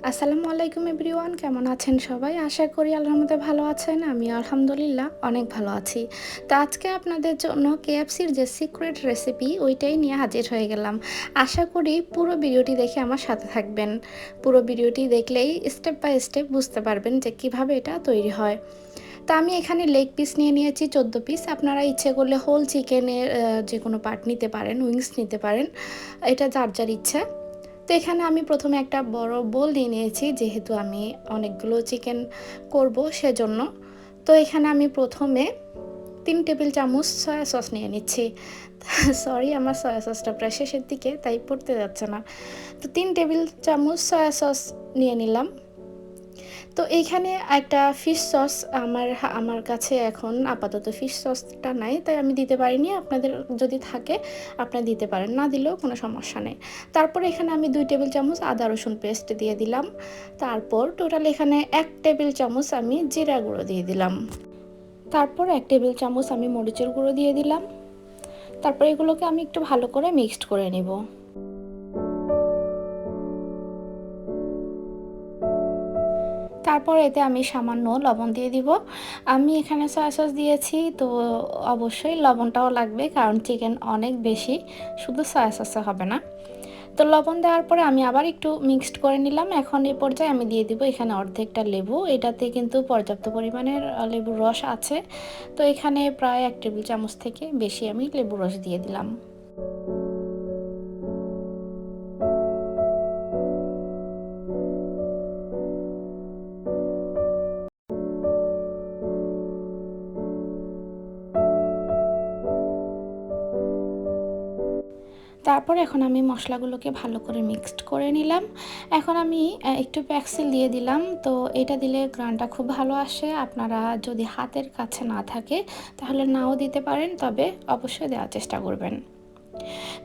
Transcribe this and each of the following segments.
আসসালামু আলাইকুম এভরিওয়ান, কেমন আছেন সবাই? আশা করি আল্লাহর মধ্যে ভালো আছেন। আমি আলহামদুলিল্লাহ অনেক ভালো আছি। তো আজকে আপনাদের জন্য কেএফসির যে সিক্রেট রেসিপি ওইটাই নিয়ে হাজির হয়ে গেলাম। আশা করি পুরো ভিডিওটি দেখে আমার সাথে থাকবেন। পুরো ভিডিওটি দেখলেই স্টেপ বাই স্টেপ বুঝতে পারবেন যে কিভাবে এটা তৈরি হয়। তো আমি এখানে লেগ পিস নিয়ে নিয়েছি 14 পিস। আপনারা ইচ্ছে করলে হোল চিকেনের যে কোনো পার্ট নিতে পারেন, উইংস নিতে পারেন। এটা যার যার ইচ্ছা। তো এখানে আমি প্রথমে একটা বড় বোল নিয়ে নিয়েছি, যেহেতু আমি অনেকগুলো চিকেন করব সেজন্য। তো এখানে আমি প্রথমে 3 টেবিল চামচ সয়া সস নিয়ে নিচ্ছি। সরি, আমার সয়া সসটা প্রায় শেষের দিকে, তাই পড়তে যাচ্ছে না। তো 3 টেবিল চামচ সয়া সস নিয়ে নিলাম। তো এইখানে একটা ফিশ সস আমার কাছে এখন আপাতত ফিশ সসটা নাই, তাই আমি দিতে পারিনি। আপনাদের যদি থাকে আপনারা দিতে পারেন, না দিলেও কোনো সমস্যা নেই। তারপর এখানে আমি 2 টেবিল চামচ আদা রসুন পেস্ট দিয়ে দিলাম। তারপর টোটাল এখানে 1 টেবিল চামচ আমি জিরা গুঁড়ো দিয়ে দিলাম। তারপর 1 টেবিল চামচ আমি মরিচের গুঁড়ো দিয়ে দিলাম। তারপর এগুলোকে আমি একটু ভালো করে মিক্সড করে নেব। তারপর এতে আমি সামান্য লবণ দিয়ে দিব। আমি এখানে সয়া সস দিয়েছি, তো অবশ্যই লবণটাও লাগবে, কারণ চিকেন অনেক বেশি, শুধু সয়া সসে হবে না। তো লবণ দেওয়ার পরে আমি আবার একটু মিক্সড করে নিলাম। এখন এই পর্যায়ে আমি দিয়ে দিব এখানে অর্ধেকটা লেবু। এটাতে কিন্তু পর্যাপ্ত পরিমাণের লেবুর রস আছে। তো এখানে প্রায় 1 টেবিল চামচ থেকে বেশি আমি লেবুর রস দিয়ে দিলাম। তারপর এখন আমি মশলাগুলোকে ভালো করে মিক্সড করে নিলাম। এখন আমি একটু প্যাক্সিল দিয়ে দিলাম। তো এটা দিলে গ্রানটা খুব ভালো আসে। আপনারা যদি হাতের কাছে না থাকে তাহলে নাও দিতে পারেন, তবে অবশ্যই দেওয়ার চেষ্টা করবেন।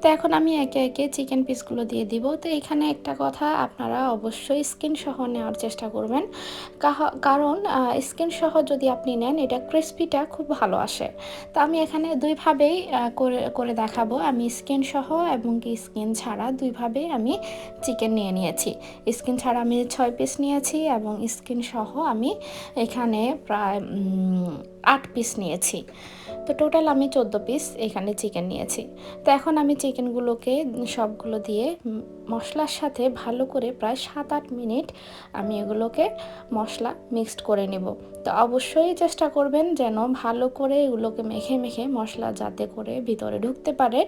তো এখন আমি একে একে চিকেন পিসগুলো দিয়ে দিব। তো এখানে একটা কথা, আপনারা অবশ্যই স্কিন সহ নেওয়ার চেষ্টা করবেন, কারণ স্কিন সহ যদি আপনি নেন এটা ক্রিস্পিটা খুব ভালো আসে। তো আমি এখানে দুইভাবেই করে দেখাবো। আমি স্কিন সহ এবং কি স্কিন ছাড়া দুইভাবেই আমি চিকেন নিয়ে নিয়েছি। স্কিন ছাড়া আমি 6 পিস নিয়েছি এবং স্কিন সহ আমি এখানে প্রায় 8 পিস নিয়েছি। তো টোটাল আমি 14 পিস এখানে চিকেন নিয়েছি। তো এখন আমি চিকেনগুলোকে সবগুলো দিয়ে মশলার সাথে ভালো করে প্রায় 7-8 মিনিট আমি এগুলোকে মশলা মিক্সড করে নেব। তো অবশ্যই চেষ্টা করবেন যেন ভালো করে এগুলোকে মেখে মেখে মশলা যাতে করে ভিতরে ঢুকতে পারে,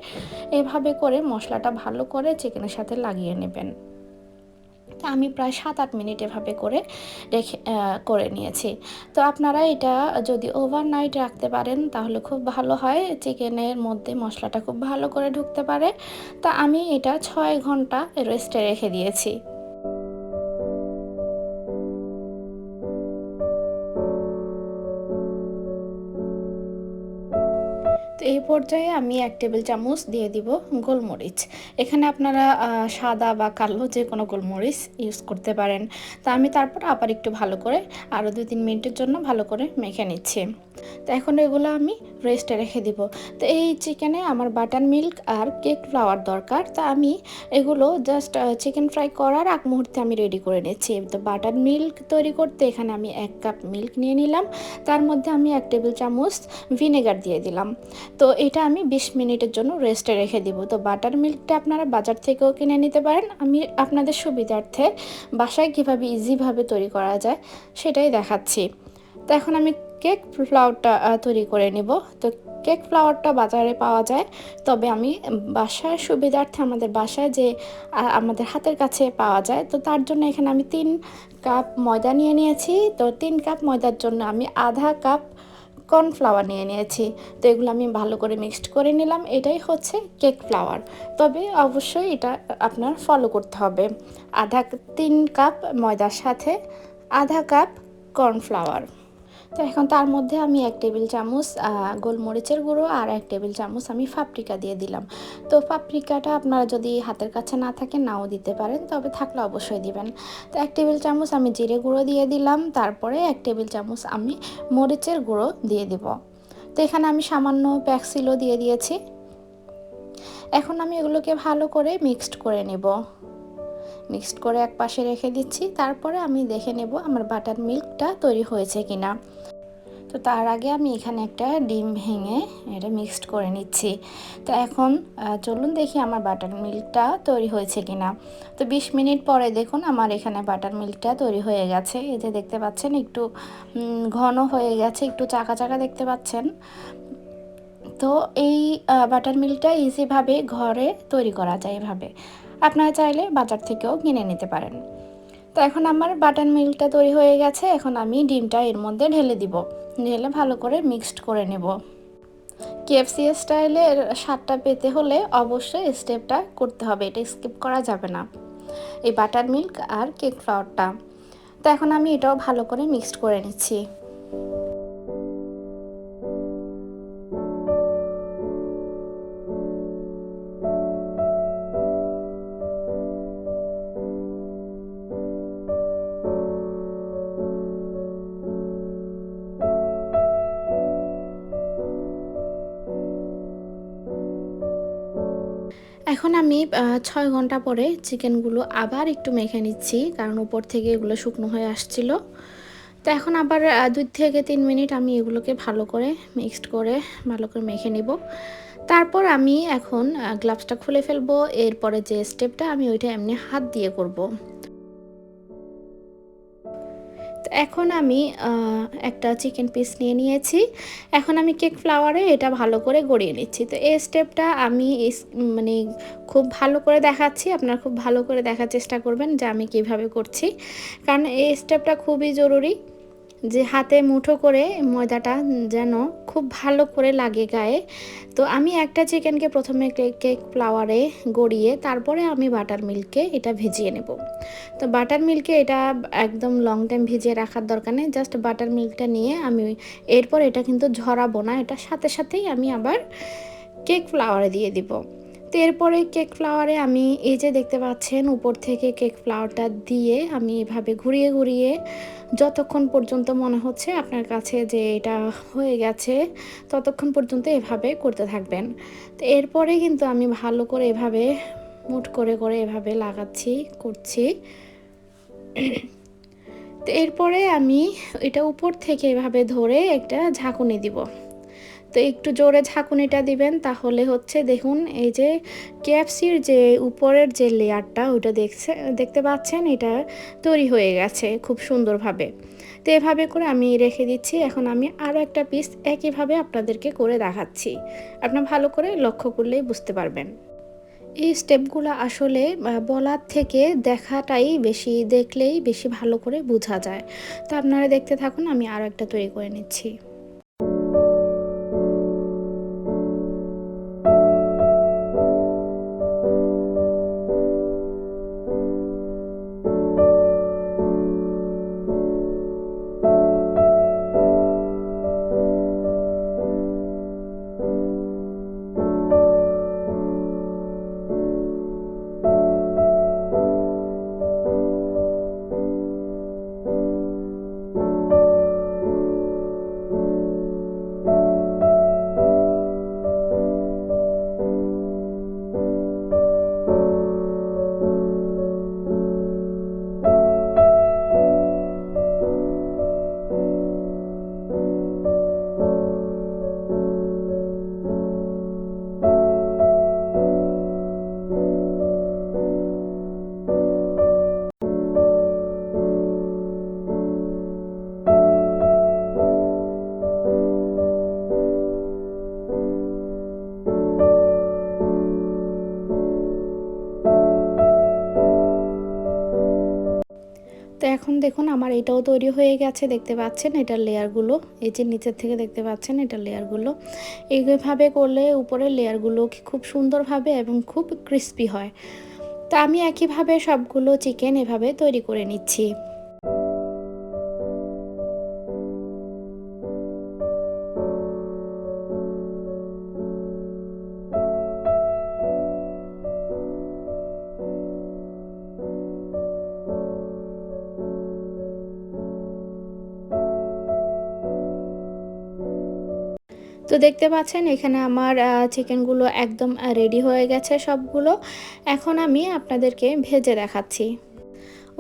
এভাবে করে মশলাটা ভালো করে চিকেনের সাথে লাগিয়ে নেবেন। তো আমি প্রায় 7-8 মিনিট এভাবে করে নিয়েছি। তো আপনারা এটা যদি ওভারনাইট রাখতে পারেন তাহলে খুব ভালো হয়, চিকেনের মধ্যে মশলাটা খুব ভালো করে ঢুকতে পারে। তা আমি এটা 6 ঘন্টা রেস্টে রেখে দিয়েছি। তো এই পর্যায়ে আমি 1 টেবিল চামচ দিয়ে দিব গোলমরিচ। এখানে আপনারা সাদা বা কালো যে কোনো গোলমরিচ ইউজ করতে পারেন। তা আমি তারপর আবার একটু ভালো করে আরও 2-3 মিনিটের জন্য ভালো করে মেখে নিচ্ছি। তো এখন এগুলো আমি রেস্টে রেখে দিব। তো এই চিকেনে আমার বাটার মিল্ক আর কেক ফ্লাওয়ার দরকার। তা আমি এগুলো জাস্ট চিকেন ফ্রাই করার আগ মুহূর্তে আমি রেডি করে নিচ্ছি। তো বাটার মিল্ক তৈরি করতে এখানে আমি 1 কাপ মিল্ক নিয়ে নিলাম। তার মধ্যে আমি 1 টেবিল চামচ ভিনেগার দিয়ে দিলাম। তো এটা আমি 20 মিনিটের জন্য রেস্টে রেখে দিব। তো বাটার মিল্কটা আপনারা বাজার থেকেও কিনে নিতে পারেন। আমি আপনাদের সুবিধার্থে বাসায় কীভাবে ইজিভাবে তৈরি করা যায় সেটাই দেখাচ্ছি। তো এখন আমি কেক ফ্লাওয়ারটা তৈরি করে নিব। তো কেক ফ্লাওয়ারটা বাজারে পাওয়া যায়, তবে আমি বাসার সুবিধার্থে আমাদের বাসায় যে আমাদের হাতের কাছে পাওয়া যায়, তো তার জন্য এখানে আমি 3 কাপ ময়দা নিয়ে নিয়েছি। তো 3 কাপ ময়দার জন্য আমি আধা কাপ কর্নফ্লাওয়ার নিয়ে নিয়েছি। তো এগুলো আমি ভালো করে মিক্সড করে নিলাম। এটাই হচ্ছে কেক ফ্লাওয়ার, তবে অবশ্যই এটা আপনার ফলো করতে হবে। 3 কাপ ময়দার সাথে আধা কাপ কর্নফ্লাওয়ার। তো এখন তার মধ্যে আমি 1 টেবিল চামচ গোলমরিচের গুঁড়ো আর 1 টেবিল চামচ আমি পাপরিকা দিয়ে দিলাম। তো পাপরিকাটা আপনারা যদি হাতের কাছে না থাকে নাও দিতে পারেন, তবে থাকলে অবশ্যই দিবেন। তো 1 টেবিল চামচ আমি জিরে গুঁড়ো দিয়ে দিলাম। তারপরে 1 টেবিল চামচ আমি মরিচের গুঁড়ো দিয়ে দিব। তো এখানে আমি সামান্য প্যাক্সিলও দিয়ে দিয়েছি। এখন আমি এগুলোকে ভালো করে মিক্সড করে নেব। মিক্সড করে এক পাশে রেখে দিচ্ছি। তারপরে আমি দেখে নেব আমার বাটার মিল্কটা তৈরি হয়েছে কিনা। তো তার আগে আমি এখানে একটা ডিম ভেঙে এটা মিক্সড করে নিচ্ছি। তো এখন চলুন দেখি আমার বাটার মিল্কটা তৈরি হয়েছে কিনা। তো 20 মিনিট পরে দেখুন আমার এখানে বাটার মিল্কটা তৈরি হয়ে গেছে। এই যে দেখতে পাচ্ছেন একটু ঘন হয়ে গেছে, একটু চাকা চাকা দেখতে পাচ্ছেন। তো এই বাটার মিল্কটা ইজিভাবে ঘরে তৈরি করা যায় এভাবে। আপনারা চাইলে বাজার থেকেও কিনে নিতে পারেন। তো এখন আমার বাটার মিল্কটা তৈরি হয়ে গেছে। এখন আমি ডিমটা এর মধ্যে ঢেলে দিব। ঢেলে ভালো করে মিক্সড করে নেব। কেএফসি স্টাইলের স্বাদটা পেতে হলে অবশ্যই স্টেপটা করতে হবে, এটা স্কিপ করা যাবে না, এই বাটার মিল্ক আর কেক ফ্লাওয়ারটা। তো এখন আমি এটাও ভালো করে মিক্সড করে নিচ্ছি। এখন আমি 6 ঘন্টা পরে চিকেনগুলো আবার একটু মেখে নিচ্ছি, কারণ উপর থেকে এগুলো শুকনো হয়ে আসছিল। তো এখন আবার 2 থেকে 3 মিনিট আমি এগুলোকে ভালো করে মিক্সড করে ভালো করে মেখে নিব। তারপর আমি এখন গ্লাভসটা খুলে ফেলবো। এরপরে যে স্টেপটা আমি ওইটা এমনি হাত দিয়ে করব। তো এখন আমি একটা চিকেন পিস নিয়ে নিয়েছি। এখন আমি কেক ফ্লাওয়ারে এটা ভালো করে গড়িয়ে নিচ্ছি। তো এই স্টেপটা আমি মানে খুব ভালো করে দেখাচ্ছি, আপনারা খুব ভালো করে দেখার চেষ্টা করবেন যে আমি কিভাবে করছি, কারণ এই স্টেপটা খুবই জরুরি, যে হাতে মুঠো করে ময়দাটা যেন খুব ভালো করে লাগে গায়ে। তো আমি একটা চিকেনকে প্রথমে কেক ফ্লাওয়ারে গড়িয়ে তারপরে আমি বাটার মিল্কে এটা ভিজিয়ে নেব। তো বাটার মিল্কে এটা একদম লং টাইম ভিজিয়ে রাখার দরকার নেই, জাস্ট বাটার মিল্কটা নিয়ে আমি এরপর এটা কিন্তু ঝরাবো না, এটা সাথে সাথেই আমি আবার কেক ফ্লাওয়ারে দিয়ে দিব। তো এরপরে কেক ফ্লাওয়ারে আমি এই যে দেখতে পাচ্ছেন উপর থেকে কেক ফ্লাওয়ারটা দিয়ে আমি এভাবে ঘুরিয়ে ঘুরিয়ে যতক্ষণ পর্যন্ত মনে হচ্ছে আপনার কাছে যে এটা হয়ে গেছে ততক্ষণ পর্যন্ত এভাবে করতে থাকবেন। তো এরপরে কিন্তু আমি ভালো করে এভাবে মুট করে করে এভাবে লাগাচ্ছি, করছি। তো এরপরে আমি এটা উপর থেকে এভাবে ধরে একটা ঝাঁকুনি দিব। তো একটু জোরে ঝাঁকুনিটা দিবেন, তাহলে হচ্ছে দেখুন এই যে কেএফসির যে উপরের যে লেয়ারটা ওটা দেখতে পাচ্ছেন, এটা তৈরি হয়ে গেছে খুব সুন্দরভাবে। তো এভাবে করে আমি রেখে দিচ্ছি। এখন আমি আরও একটা পিস একইভাবে আপনাদেরকে করে দেখাচ্ছি, আপনারা ভালো করে লক্ষ্য করলেই বুঝতে পারবেন। এই স্টেপগুলো আসলে বলার থেকে দেখাটাই বেশি, দেখলেই বেশি ভালো করে বোঝা যায়। তো আপনারা দেখতে থাকুন, আমি আরও একটা তৈরি করে নিচ্ছি। তো এখন দেখুন আমার এটাও তৈরি হয়ে গেছে, দেখতে পাচ্ছেন এটার লেয়ারগুলো, এই যে নিচের থেকে দেখতে পাচ্ছেন এটার লেয়ারগুলো। এইভাবে করলে উপরের লেয়ারগুলো খুব সুন্দরভাবে এবং খুব ক্রিস্পি হয়। তো আমি একইভাবে সবগুলো চিকেন এভাবে তৈরি করে নিচ্ছি। তো তো দেখতে পাচ্ছেন এখানে আমার চিকেনগুলো একদম রেডি হয়ে গেছে সবগুলো। এখন আমি আপনাদেরকে ভেজে দেখাচ্ছি।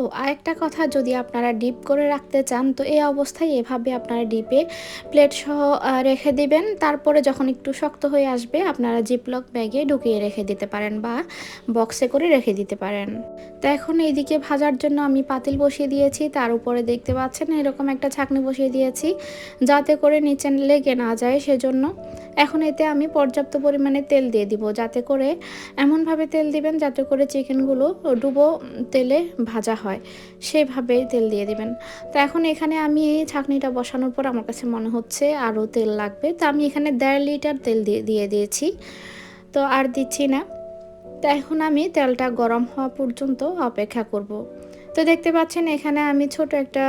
ও আরেকটা কথা, যদি আপনারা ডিপ করে রাখতে চান তো এই অবস্থায় এভাবে আপনারা ডিপে প্লেট সহ রেখে দিবেন। তারপরে যখন একটু শক্ত হয়ে আসবে আপনারা জিপলক ব্যাগে ঢুকিয়ে রেখে দিতে পারেন বা বক্সে করে রেখে দিতে পারেন। তো এখন এইদিকে ভাজার জন্য আমি পাতিল বসিয়ে দিয়েছি, তার উপরে দেখতে পাচ্ছেন এরকম একটা ছাঁকনি বসিয়ে দিয়েছি যাতে করে নিচে লেগে না যায় সেজন্য। এখন এতে আমি পর্যাপ্ত পরিমাণে তেল দিয়ে দিব, যাতে করে এমনভাবে তেল দিবেন যাতে করে চিকেনগুলো ডুবো তেলে ভাজা হয়, সেভাবে তেল দিয়ে দিবেন। তো এখন এখানে আমি এই ছাঁকনিটা বসানোর পর আমার কাছে মনে হচ্ছে আরও তেল লাগবে, তো আমি এখানে 1.5 লিটার তেল দিয়ে দিয়েছি, তো আর দিচ্ছি না। তো এখন আমি তেলটা গরম হওয়া পর্যন্ত অপেক্ষা করব। তো দেখতে পাচ্ছেন এখানে আমি ছোট একটা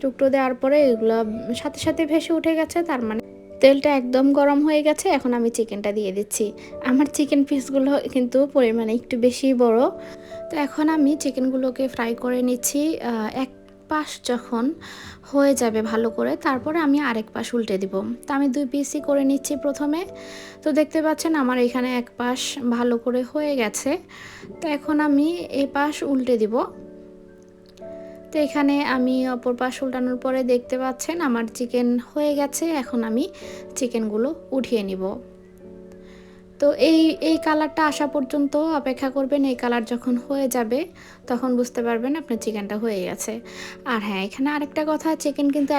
টুকরো দেওয়ার পরে এগুলো সাথে সাথে ভেসে উঠে গেছে, তার মানে তেলটা একদম গরম হয়ে গেছে। এখন আমি চিকেনটা দিয়ে দিচ্ছি। আমার চিকেন পিসগুলো কিন্তু পরিমাণে একটু বেশি বড়। তো এখন আমি চিকেনগুলোকে ফ্রাই করে নিচ্ছি। এক পাশ যখন হয়ে যাবে ভালো করে, তারপরে আমি আরেক পাশ উল্টে দিব। তো আমি 2 পিসই করে নিচ্ছি প্রথমে। তো দেখতে পাচ্ছেন আমার এখানে এক পাশ ভালো করে হয়ে গেছে। তো এখন আমি এই পাশ উল্টে দিব। তো এখানে আমি অপর পাশ উল্টানোর পরে দেখতে পাচ্ছেন আমার চিকেন হয়ে গেছে। এখন আমি চিকেনগুলো উঠিয়ে নিব। তো এই কালারটা আসা পর্যন্ত অপেক্ষা করবেন। এই কালার যখন হয়ে যাবে তখন বুঝতে পারবেন আপনার চিকেনটা হয়ে গেছে। আর হ্যাঁ, এখানে আরেকটা কথা, চিকেন কিন্তু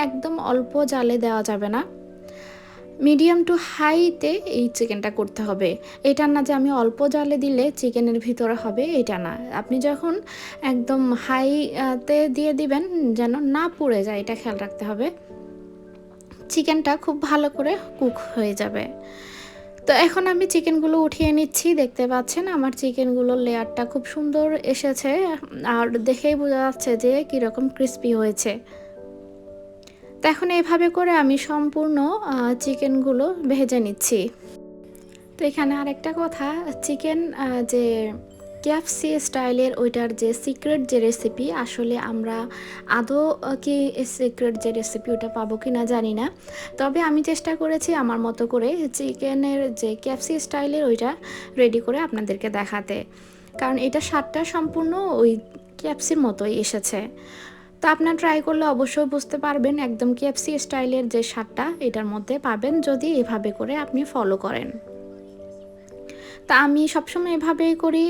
একদম অল্প জালে দেওয়া যাবে না, মিডিয়াম টু হাইতে এই চিকেনটা করতে হবে। এটা না যে আমি অল্প জালে দিলে চিকেনের ভিতরে হবে, এটা না। আপনি যখন একদম হাইতে দিয়ে দিবেন যেন না পুড়ে যায়, এটা খেয়াল রাখতে হবে। চিকেনটা খুব ভালো করে কুক হয়ে যাবে। তো এখন আমি চিকেনগুলো উঠিয়ে নিচ্ছি। দেখতে পাচ্ছেন আমার চিকেনগুলোর লেয়ারটা খুব সুন্দর এসেছে, আর দেখেই বোঝা যাচ্ছে যে কীরকম ক্রিস্পি হয়েছে। তো এখন এইভাবে করে আমি সম্পূর্ণ চিকেনগুলো ভেজে নিচ্ছি। তো এখানে আরেকটা কথা, চিকেন যে KFC স্টাইলের ওইটার যে সিক্রেট যে রেসিপি, আসলে আমরা আদৌ কি সিক্রেট যে রেসিপি ওটা পাবো কি না জানি না। তবে আমি চেষ্টা করেছি আমার মতো করে চিকেনের যে KFC স্টাইলের ওইটা রেডি করে আপনাদেরকে দেখাতে, কারণ এটা স্বাদটা সম্পূর্ণ ওই KFCর মতোই এসেছে। তো আপনার ট্রাই করলে অবশ্যই বুঝতে পারবেন একদম KFC স্টাইলের যে স্বাদটা এটার মধ্যে পাবেন যদি এভাবে করে আপনি ফলো করেন। তা আমি সবসময় এভাবেই করি,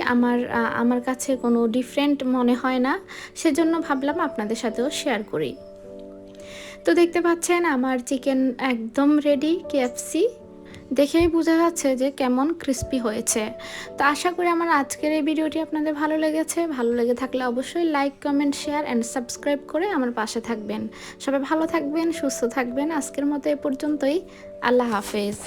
আমার কাছে কোনো ডিফারেন্ট মনে হয় না, সেজন্য ভাবলাম আপনাদের সাথেও শেয়ার করি। তো দেখতে পাচ্ছেন আমার চিকেন একদম রেডি। KFC দেখেই বোঝা যাচ্ছে যে কেমন ক্রিস্পি হয়েছে। তো আশা করি আমার আজকের এই ভিডিওটি আপনাদের ভালো লেগেছে। ভালো লেগে থাকলে অবশ্যই like, comment, share and subscribe করে আমার পাশে থাকবেন। সবাই ভালো থাকবেন, সুস্থ থাকবেন। আজকের মতো এ পর্যন্তই। আল্লাহ হাফেজ।